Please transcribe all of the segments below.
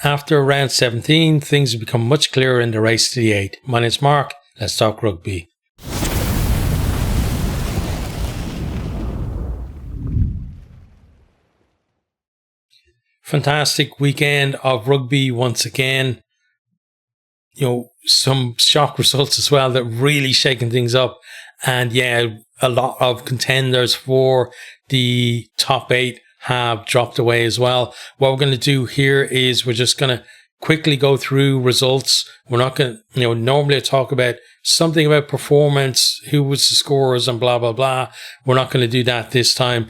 After round 17, things have become much clearer in the race to the 8. My name's Mark. Let's talk rugby. Fantastic weekend of rugby once again. Some shock results as well that really shaken things up. And a lot of contenders for the top 8 have dropped away as well. What we're going to do here is we're just going to quickly go through results. We're not going to, normally I talk about something about performance, who was the scorers and blah, blah, blah. We're not going to do that this time.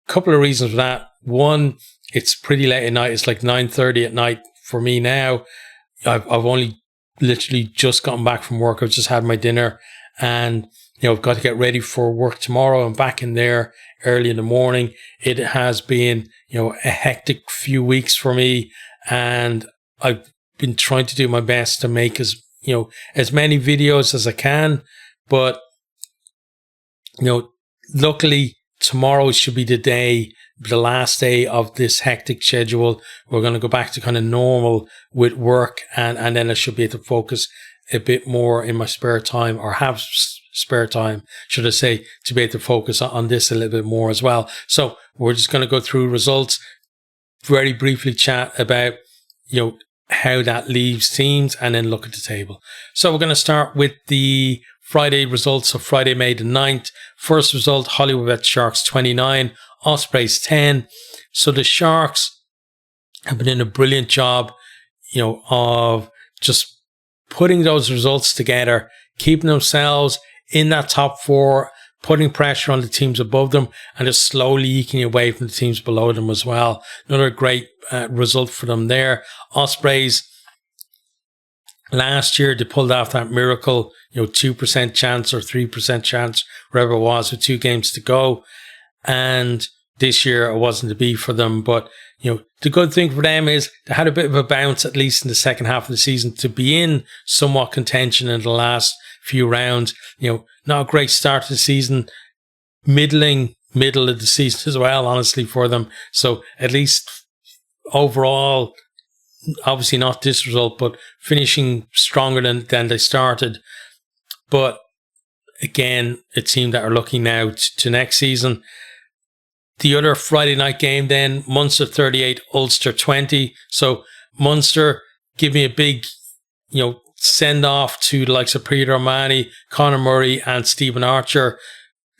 Couple of reasons for that. One, it's pretty late at night. It's like 9:30 at night for me now. I've only literally just gotten back from work. I've just had my dinner and, I've got to get ready for work tomorrow. I'm back in there early in the morning. It has been, a hectic few weeks for me, and I've been trying to do my best to make as many videos as I can. But, luckily tomorrow should be the last day of this hectic schedule. We're going to go back to kind of normal with work, and then I should be able to focus a bit more in my spare time, or have spare time, should I say, to be able to focus on this a little bit more as well. So we're just going to go through results, very briefly chat about, how that leaves teams, and then look at the table. So we're going to start with the Friday results of Friday, May the 9th. First result, Hollywood Sharks 29, Ospreys 10. So the Sharks have been doing a brilliant job, of just putting those results together, keeping themselves in that top 4, putting pressure on the teams above them, and just slowly eking away from the teams below them as well. Another great result for them there. Ospreys, last year they pulled off that miracle, 2% chance or 3% chance, wherever it was, with 2 games to go. And this year it wasn't to be for them. But, the good thing for them is they had a bit of a bounce, at least in the second half of the season, to be in somewhat contention in the last few rounds. Not a great start to the season, middle of the season as well, honestly, for them. So at least overall, obviously not this result, but finishing stronger than they started. But again, a team that are looking now to next season. The other Friday night game then, Munster 38, Ulster 20. So Munster give me a big, send off to the likes of Peter O'Mahony, Conor Murray and Stephen Archer,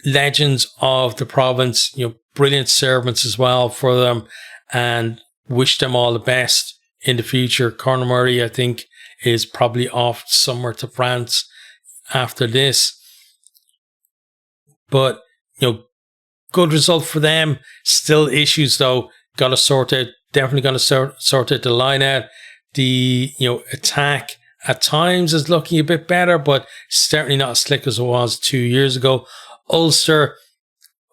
legends of the province, brilliant servants as well for them, and wish them all the best in the future. Conor Murray, I think, is probably off somewhere to France after this. But, good result for them. Still issues though. Got to sort out. Definitely going to sort out the line out. The attack at times is looking a bit better, but certainly not as slick as it was 2 years ago. Ulster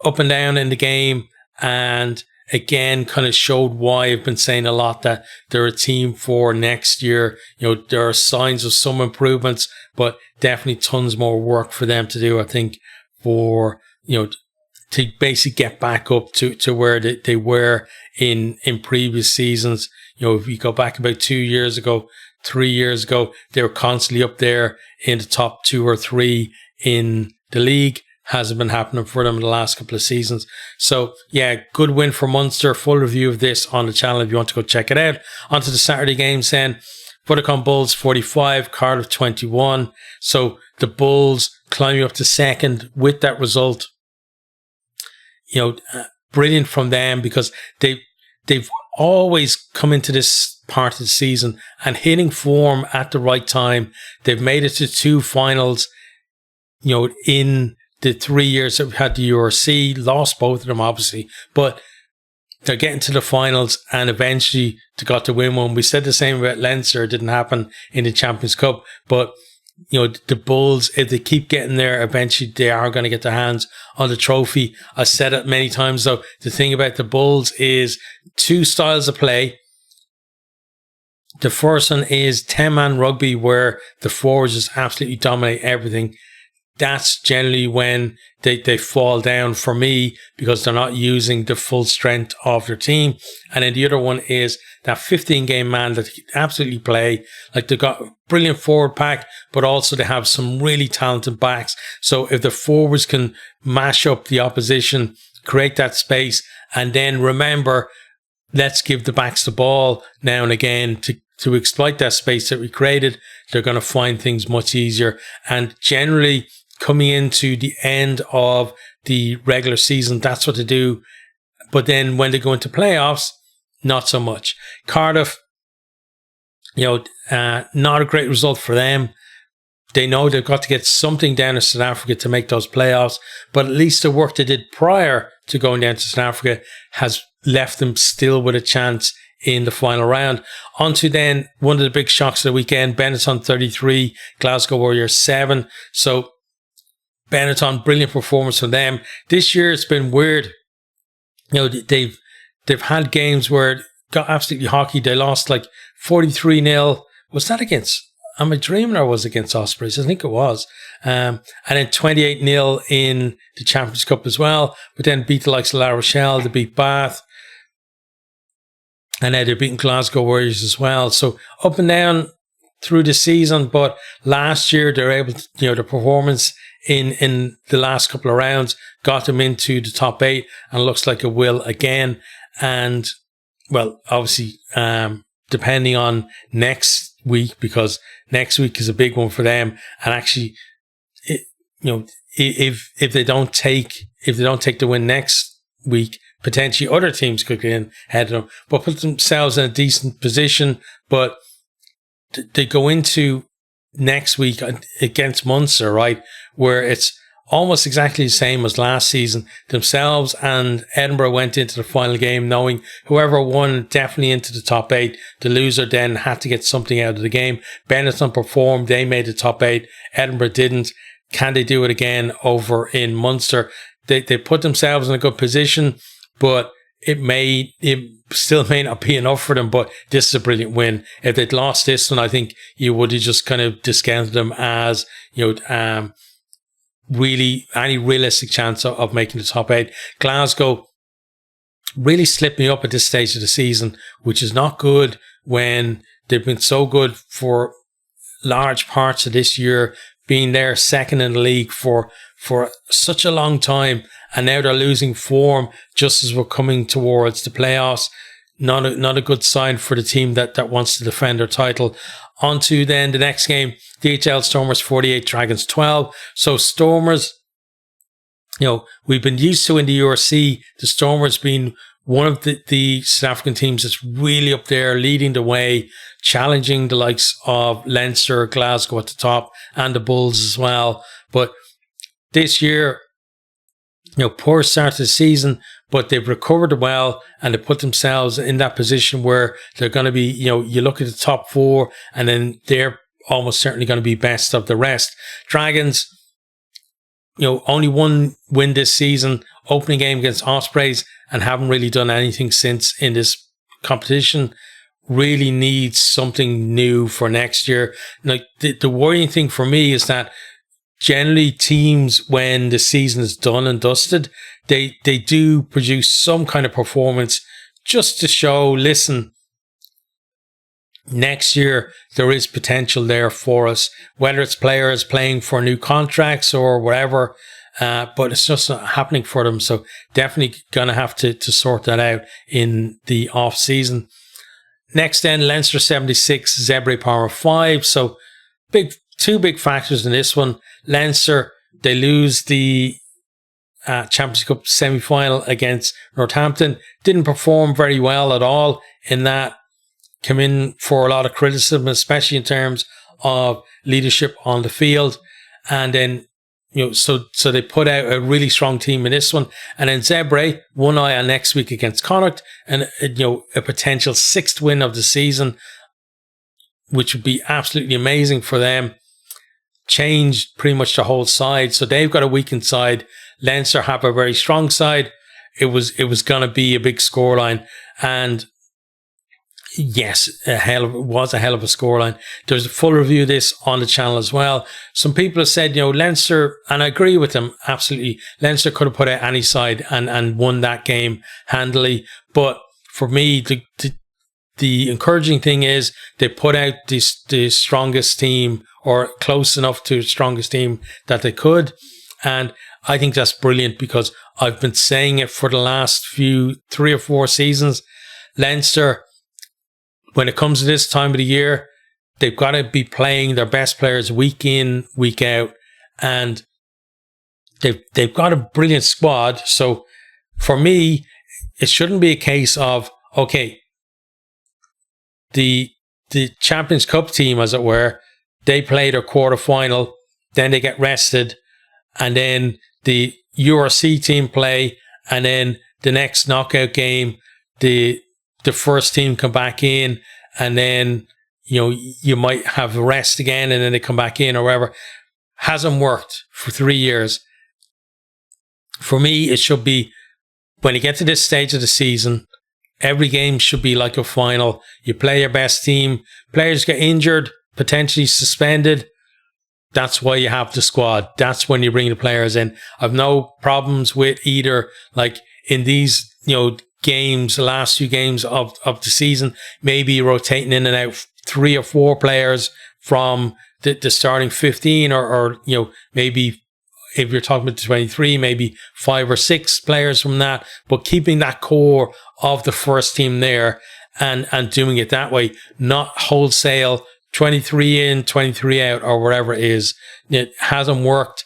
up and down in the game, and again kind of showed why I've been saying a lot that they're a team for next year. There are signs of some improvements, but definitely tons more work for them to do, I think, for to basically get back up to where they were in previous seasons. If you go back about 2 years ago, 3 years ago, they were constantly up there in the top 2 or 3 in the league. Hasn't been happening for them in the last couple of seasons. So good win for Munster. Full review of this on the channel if you want to go check it out. On to the Saturday games then. Vodacom Bulls 45, Cardiff 21. So the Bulls climbing up to second with that result. Brilliant from them, because they've always come into this part of the season and hitting form at the right time. They've made it to 2 finals, in the 3 years that we've had the URC. Lost both of them, obviously, but they're getting to the finals, and eventually they got to win one. We said the same about Leinster. It didn't happen in the Champions Cup, but the Bulls, if they keep getting there, eventually they are going to get their hands on the trophy. I said it many times though, the thing about the Bulls is 2 styles of play. The first one is 10-man rugby, where the forwards just absolutely dominate everything. that's generally when they fall down for me, because they're not using the full strength of their team. And then the other one is that 15-game man that can absolutely play. Like, they've got a brilliant forward pack, but also they have some really talented backs. So if the forwards can mash up the opposition, create that space, and then remember, let's give the backs the ball now and again to exploit that space that we created, they're going to find things much easier. And generally, coming into the end of the regular season, that's what they do. But then when they go into playoffs, not so much. Cardiff, not a great result for them. They know they've got to get something down to South Africa to make those playoffs, but at least the work they did prior to going down to South Africa has left them still with a chance in the final round. On to then one of the big shocks of the weekend, Benetton 33, Glasgow Warriors 7. So Benetton, brilliant performance from them. This year it's been weird. They've had games where it got absolutely hockey. They lost like 43-0. Was that against, am I dreaming, or was it against Ospreys? I think it was. And then 28-0 in the Champions Cup as well. But then beat the likes of La Rochelle, they beat Bath. And then they're beating Glasgow Warriors as well. So up and down through the season. But last year they're able to, the performance in the last couple of rounds got them into the top 8, and looks like it will again. And well, obviously, depending on next week, because next week is a big one for them. And actually, if they don't take the win next week, potentially other teams could get in ahead of them, but put themselves in a decent position. But they go into next week against Munster, right, where it's almost exactly the same as last season. Themselves and Edinburgh went into the final game knowing whoever won definitely into the top 8. The loser then had to get something out of the game. Benetton performed. They made the top 8. Edinburgh didn't. Can they do it again over in Munster? They put themselves in a good position, but it still may not be enough for them. But this is a brilliant win. If they'd lost this one, I think you would have just kind of discounted them as, really any realistic chance of making the top 8. Glasgow really slipped me up at this stage of the season, which is not good when they've been so good for large parts of this year, being there second in the league for such a long time, and now they're losing form just as we're coming towards the playoffs. Not a good sign for the team that wants to defend their title. On to then the next game, DHL Stormers 48, Dragons 12. So Stormers, we've been used to in the URC, the Stormers being one of the South African teams that's really up there, leading the way, challenging the likes of Leinster, Glasgow at the top, and the Bulls as well. But this year, poor start to the season, but they've recovered well, and they put themselves in that position where they're going to be, you look at the top 4, and then they're almost certainly going to be best of the rest. Dragons, only one win this season, opening game against Ospreys, and haven't really done anything since in this competition. Really needs something new for next year. Like, the worrying thing for me is that generally teams, when the season is done and dusted, they do produce some kind of performance just to show, listen, next year there is potential there for us, whether it's players playing for new contracts or whatever, but it's just not happening for them. So definitely going to have to sort that out in the off season. Next then, Leinster 76, Zebre Power 5. So two big factors in this one. Leinster, they lose the Champions Cup semi-final against Northampton. Didn't perform very well at all in that. Came in for a lot of criticism, especially in terms of leadership on the field. And then, so they put out a really strong team in this one. And then Zebre, one eye on next week against Connacht, and a potential 6th win of the season, which would be absolutely amazing for them. Changed pretty much the whole side. So they've got a weakened side. Leinster have a very strong side. It was going to be a big scoreline. And Yes, it was a hell of a scoreline. There's a full review of this on the channel as well. Some people have said, Leinster, and I agree with them, absolutely. Leinster could have put out any side and won that game handily. But for me, the encouraging thing is they put out the strongest team, or close enough to the strongest team that they could. And I think that's brilliant, because I've been saying it for the last 3 or 4 seasons. Leinster, when it comes to this time of the year, they've got to be playing their best players week in, week out. And they've got a brilliant squad. So for me, it shouldn't be a case of, okay, the Champions Cup team, as it were, they play their quarter final, then they get rested, and then the URC team play, and then the next knockout game, the first team come back in, and then you might have rest again, and then they come back in, or whatever. Hasn't worked for 3 years. For me, it should be, when you get to this stage of the season, every game should be like a final. You play your best team. Players get injured, potentially suspended. That's why you have the squad. That's when you bring the players in. I've no problems with either, like in these, games, the last few games of the season, maybe rotating in and out 3 or 4 players from the starting 15, or maybe if you're talking about 23, maybe 5 or 6 players from that, but keeping that core of the first team there and doing it that way, not wholesale 23 in, 23 out, or whatever it is. It hasn't worked.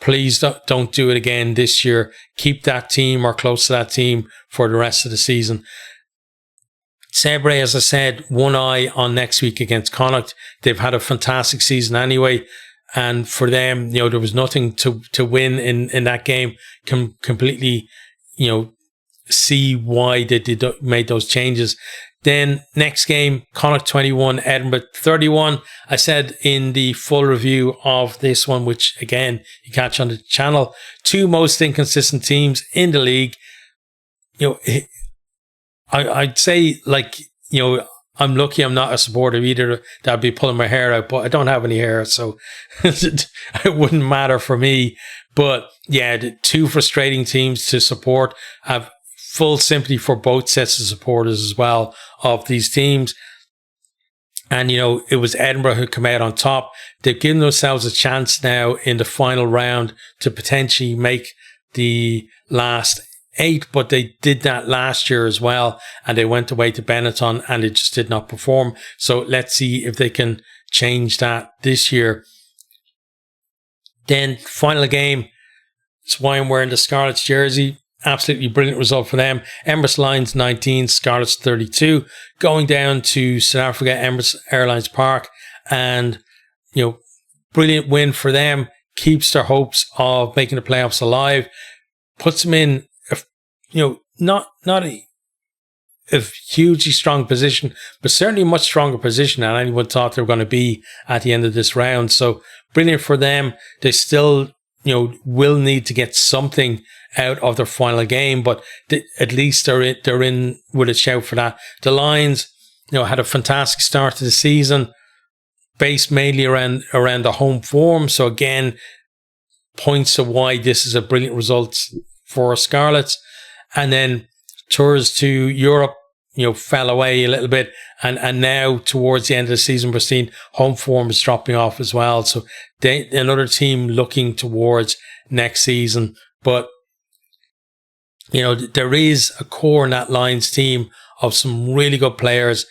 Please don't do it again this year. Keep that team or close to that team for the rest of the season. Zebre, as I said, one eye on next week against Connacht. They've had a fantastic season anyway. And for them, there was nothing to win in that game. Can completely, see why they made those changes. Then next game, Connacht 21, Edinburgh 31. I said in the full review of this one, which again, you catch on the channel, 2 most inconsistent teams in the league. I'd say, I'm lucky I'm not a supporter of either. That'd be pulling my hair out, but I don't have any hair, so it wouldn't matter for me. But yeah, the 2 frustrating teams to support. Have full sympathy for both sets of supporters as well of these teams. And, it was Edinburgh who come out on top. They've given themselves a chance now in the final round to potentially make the last 8, but they did that last year as well, and they went away to Benetton and it just did not perform. So let's see if they can change that this year. Then final game, it's why I'm wearing the Scarlets jersey. Absolutely brilliant result for them. Emirates Lions 19, Scarlets 32, going down to South Africa, Emirates Airlines Park, and brilliant win for them. Keeps their hopes of making the playoffs alive. Puts them in not a hugely strong position, but certainly a much stronger position than anyone thought they were going to be at the end of this round. So brilliant for them. They still, will need to get something out of their final game, but at least they're in with a shout for that. The Lions, had a fantastic start to the season, based mainly around the home form. So again, points to why this is a brilliant result for Scarlets. And then tours to Europe, fell away a little bit. And now towards the end of the season, we're seeing home form is dropping off as well. So another team looking towards next season. But, there is a core in that Lions team of some really good players.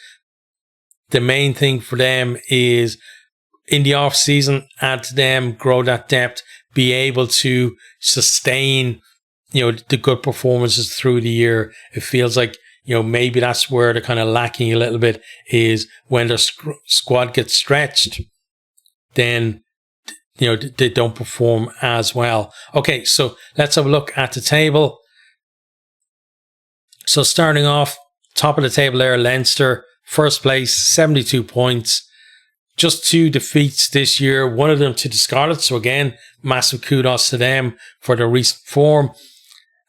The main thing for them is in the off season, add to them, grow that depth, be able to sustain the good performances through the year. It feels like, maybe that's where they're kind of lacking a little bit, is when their squad gets stretched, then, they don't perform as well. Okay, so let's have a look at the table. So starting off, top of the table there, Leinster, first place, 72 points. Just 2 defeats this year, one of them to the Scarlets. So again, massive kudos to them for their recent form.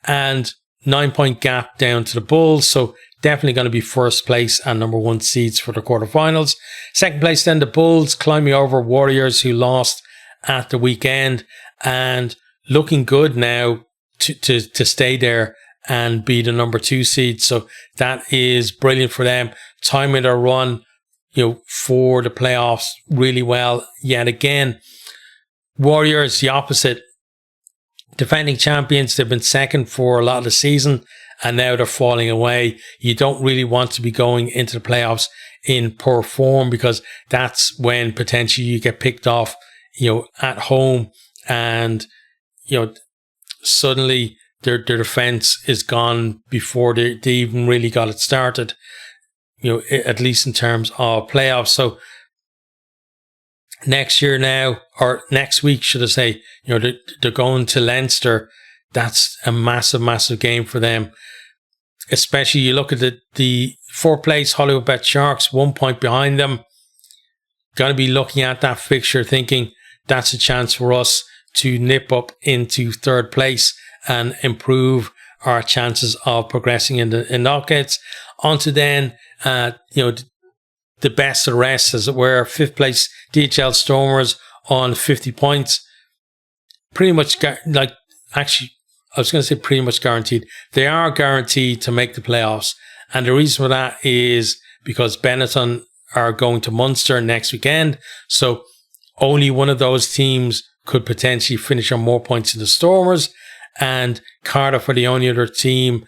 And 9-point gap down to the Bulls. So definitely going to be first place and number 1 seeds for the quarterfinals. Second place, then the Bulls climbing over Warriors, who lost at the weekend, and looking good now to stay there and be the number 2 seed. So that is brilliant for them. Timing their run, for the playoffs really well yet again. Warriors, the opposite. Defending champions, they've been second for a lot of the season, and now they're falling away. You don't really want to be going into the playoffs in poor form, because that's when potentially you get picked off, at home, and, suddenly their defense is gone before they even really got it started, at least in terms of playoffs. So next year now, or next week, should I say, they're going to Leinster. That's a massive, massive game for them. Especially you look at the 4th place Hollywood Bet Sharks, 1 point behind them. Going to be looking at that fixture thinking that's a chance for us to nip up into 3rd place and improve our chances of progressing in the knockouts. Onto then, the best of the rest, as it were. 5th place DHL Stormers on 50 points. Pretty much, actually, I was going to say pretty much guaranteed. They are guaranteed to make the playoffs. And the reason for that is because Benetton are going to Munster next weekend. So only one of those teams could potentially finish on more points than the Stormers. And Cardiff are the only other team,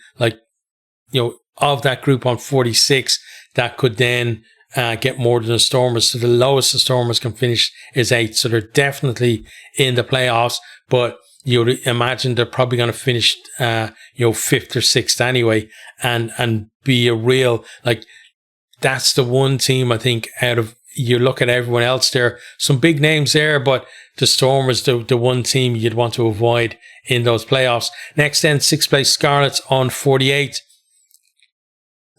of that group on 46 that could then get more than the Stormers. So the lowest the Stormers can finish is 8. So they're definitely in the playoffs. But you'd imagine they're probably going to finish, 5th or 6th anyway, and be a real, that's the one team I think out of, you look at everyone else there, some big names there, but the Stormers, the one team you'd want to avoid in those playoffs. Next then, 6th place Scarlets on 48.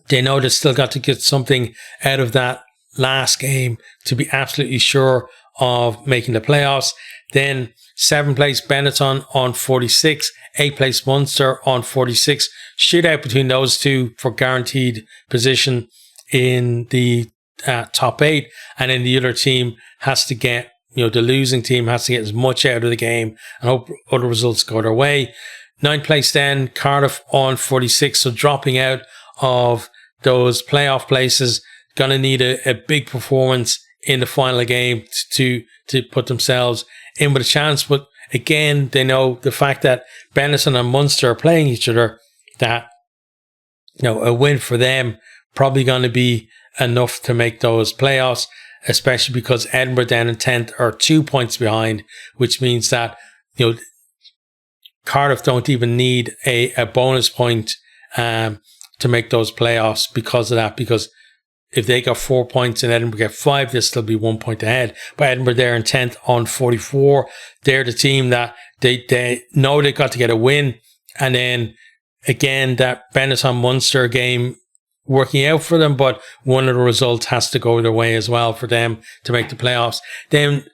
They know they've still got to get something out of that last game to be absolutely sure of making the playoffs. Then 7th place Benetton on 46. 8th place Munster on 46. Shootout between those two for guaranteed position in the top 8. And then the other team has to get, the losing team has to get as much out of the game and hope other results go their way. 9th place then Cardiff on 46. So dropping out of those playoff places, going to need a big performance in the final game to put themselves in with a chance. But again, they know the fact that Benetton and Munster are playing each other, that a win for them probably going to be enough to make those playoffs, especially because Edinburgh down in 10th are 2 points behind, which means that Cardiff don't even need a bonus point to make those playoffs because of that. Because if they got 4 points and Edinburgh get 5, they'll still be 1 point ahead. But Edinburgh there in 10th on 44. They're the team that they know they got to get a win. And then again, that Benetton Munster game working out for them, but one of the results has to go their way as well for them to make the playoffs. Then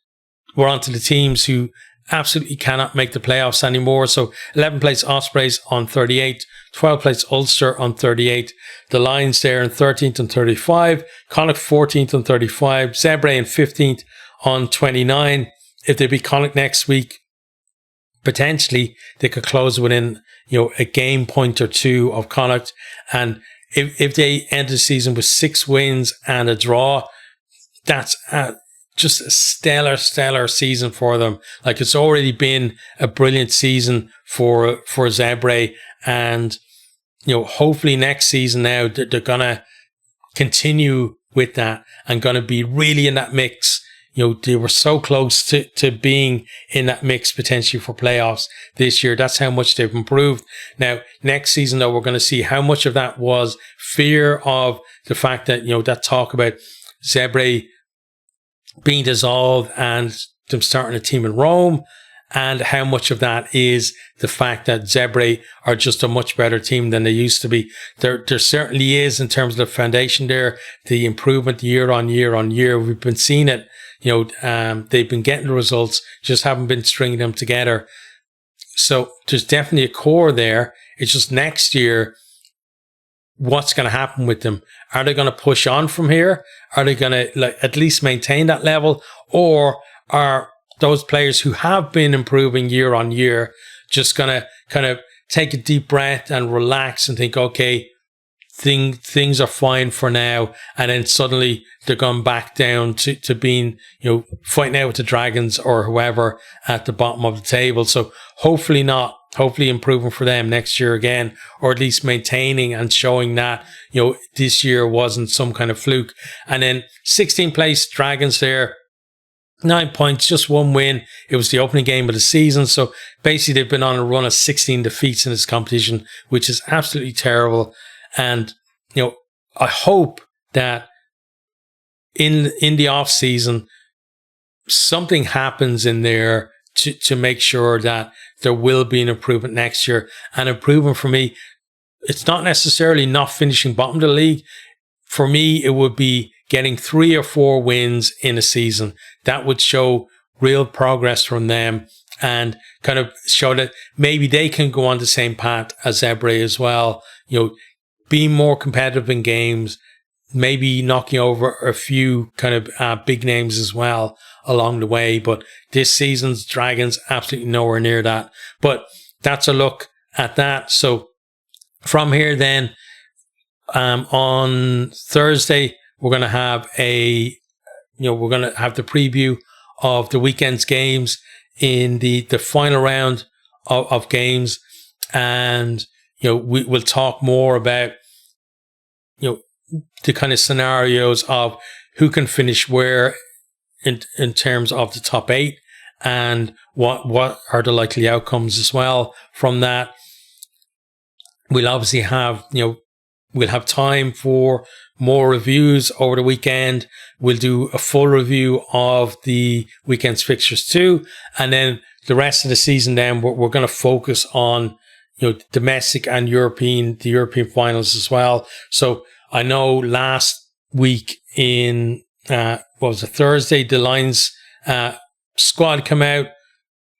we're on to the teams who absolutely cannot make the playoffs anymore. So 11th place Ospreys on 38, 12th place Ulster on 38, the Lions there in 13th and 35, Connacht 14th and 35, Zebre in 15th on 29. If they beat Connacht next week, potentially they could close within a game point or 2 of Connacht. And if they end the season with 6 wins and a draw, that's just a stellar season for them. It's already been a brilliant season for Zebre, and hopefully next season now they're gonna continue with that and gonna be really in that mix. They were so close to being in that mix potentially for playoffs this year. That's how much they've improved. Now, next season, though, we're going to see how much of that was fear of the fact that, that talk about Zebre being dissolved and them starting a team in Rome, and how much of that is the fact that Zebre are just a much better team than they used to be. There certainly is, in terms of the foundation there, the improvement year on year. We've been seeing it. They've been getting the results, just haven't been stringing them together. So there's definitely a core there. It's just next year, what's going to happen with them? Are they going to push on from here? Are they going to at least maintain that level? Or are those players who have been improving year on year just going to kind of take a deep breath and relax and think, okay, things are fine for now, and then suddenly they're going back down to being, fighting out with the Dragons or whoever at the bottom of the table. So hopefully not. Hopefully improving for them next year again, or at least maintaining and showing that, this year wasn't some kind of fluke. And then 16th place Dragons there, 9 points, just one win. It was the opening game of the season. So basically they've been on a run of 16 defeats in this competition, which is absolutely terrible. And, I hope that in the off season, something happens in there to make sure that there will be an improvement next year. And improvement for me, it's not necessarily not finishing bottom of the league. For me, it would be getting 3 or 4 wins in a season. That would show real progress from them and kind of show that maybe they can go on the same path as Zebre as well. Being more competitive in games, maybe knocking over a few kind of big names as well along the way. But this season's Dragons, absolutely nowhere near that. But that's a look at that. So from here then, on Thursday, we're going to have the preview of the weekend's games in the final round of games. And, we'll talk more about, the kind of scenarios of who can finish where in terms of the top 8 and what are the likely outcomes as well from that. We'll obviously have, we'll have time for more reviews over the weekend. We'll do a full review of the weekend's fixtures too. And then the rest of the season then we're going to focus on, domestic and the European finals as well. So I know last week in, Thursday, the Lions squad came out.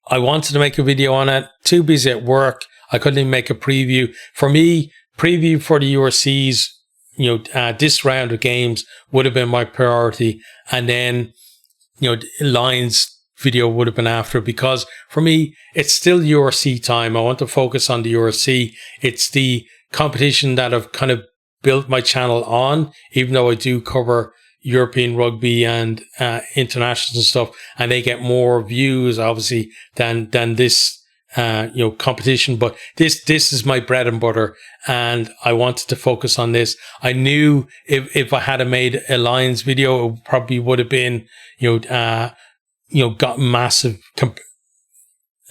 I wanted to make a video on it. Too busy at work. I couldn't even make a preview. For me, preview for the URCs, this round of games would have been my priority. And then, Lions video would have been after, because for me, it's still URC time. I want to focus on the URC. It's the competition that I've kind of built my channel on, even though I do cover European rugby and internationals and stuff, and they get more views obviously than this competition. But this is my bread and butter, and I wanted to focus on this. I knew if I had made a Lions video, it probably would have been got massive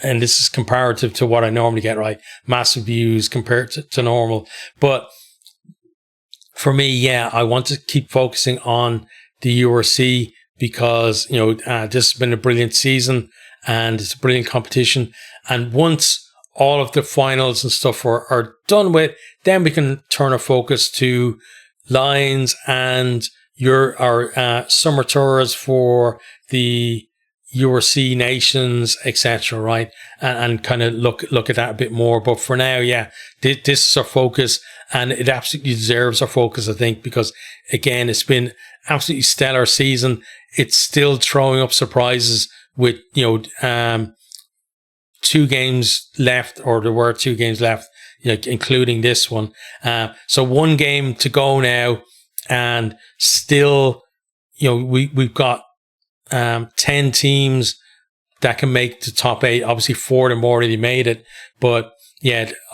and this is comparative to what I normally get, right? Massive views compared to normal. But for me, I want to keep focusing on the URC because, this has been a brilliant season and it's a brilliant competition. And once all of the finals and stuff are done with, then we can turn our focus to Lions and our summer tours for the URC nations, etc., right? And kind of look at that a bit more. But for now, this is our focus, and it absolutely deserves our focus, I think, because again, it's been absolutely stellar season. It's still throwing up surprises with 2 games left, or there were 2 games left, including this one. So 1 game to go now, and still, we've got 10 teams that can make the top 8. Obviously 4 of them already made it, but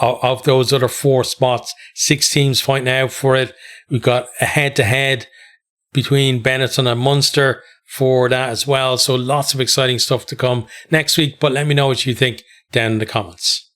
of those other 4 spots, 6 teams fighting out for it. We've got a head-to-head between Benetton and Munster for that as well. So lots of exciting stuff to come next week, but let me know what you think down in the comments.